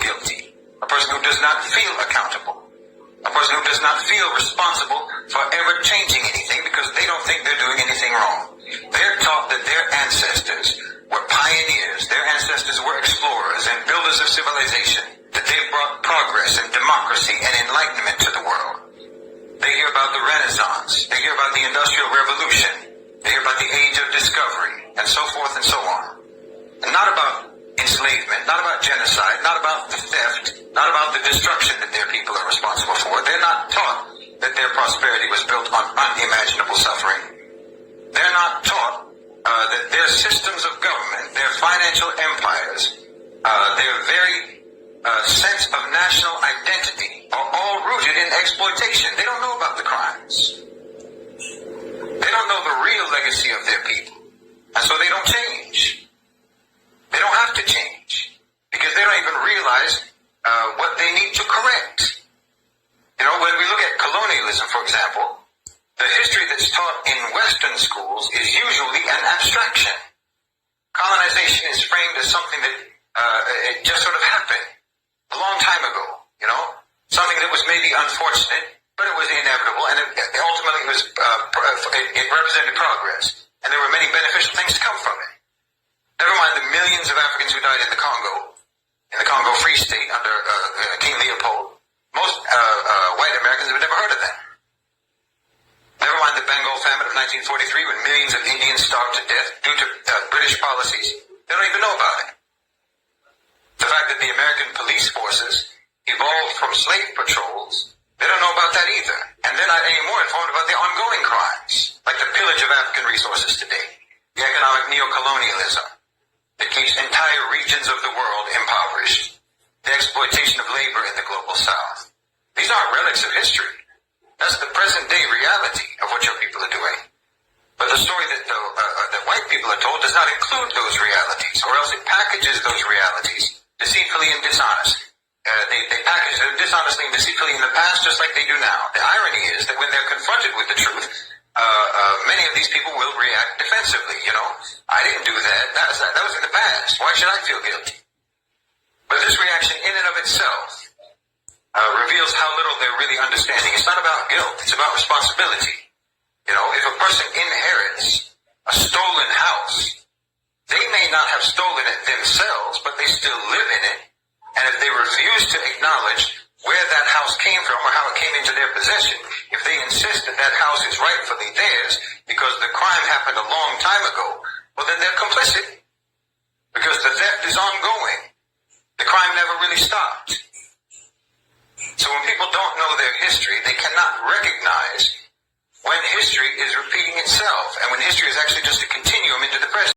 guilty, a person who does not feel accountable, a person who does not feel responsible for ever changing anything because they don't think they're doing anything wrong. They're taught that their ancestors were pioneers, their ancestors were explorers and builders of civilization, that they brought progress and democracy and enlightenment to the world. They hear about the Renaissance, they hear about the Industrial Revolution, they hear about the Age of Discovery, and so forth and so on. And not about enslavement, not about genocide, not about the theft, not about the destruction that their people are responsible for. They're not taught that their prosperity was built on unimaginable suffering. They're not taught that their systems of government, their financial empires, their very sense of national identity are all rooted in exploitation. They don't know about the crimes. They don't know the real legacy of their people. And so they don't change. They don't have to change because they don't even realize what they need to correct. You know, when we look at colonialism, for example, the history that's taught in Western schools is usually an abstraction. Colonization is framed as something that it just sort of happened a long time ago, you know, something that was maybe unfortunate, but it was inevitable, and ultimately it represented progress, and there were many beneficial things to come from it. Never mind the millions of Africans who died in the Congo Free State under King Leopold. Most white Americans have never heard of them. Never mind the Bengal famine of 1943 when millions of Indians starved to death due to British policies. They don't even know about it. The fact that the American police forces evolved from slave patrols, they don't know about that either. And they're not any more informed about the ongoing crimes, like the pillage of African resources today, the economic neocolonialism that keeps entire regions of the world impoverished, the exploitation of labor in the global south. These aren't relics of history. That's the present-day reality of what your people are doing. But the story that that white people are told does not include those realities, or else it packages those realities deceitfully and dishonestly. They package them dishonestly and deceitfully in the past just like they do now. The irony is that when they're confronted with the truth, many of these people will react defensively. You know, I didn't do that. That was in the past. Why should I feel guilty? But this reaction in and of itself reveals how little they're really understanding. It's not about guilt. It's about responsibility. You know, if a person inherits a stolen house, they may not have stolen it themselves, but they still live in it. And if they refuse to acknowledge where that house came from or how it came into their possession, if they insist that that house is rightfully theirs because the crime happened a long time ago, well then they're complicit because the theft is ongoing. The crime never really stopped. So when people don't know their history, they cannot recognize when history is repeating itself and when history is actually just a continuum into the present.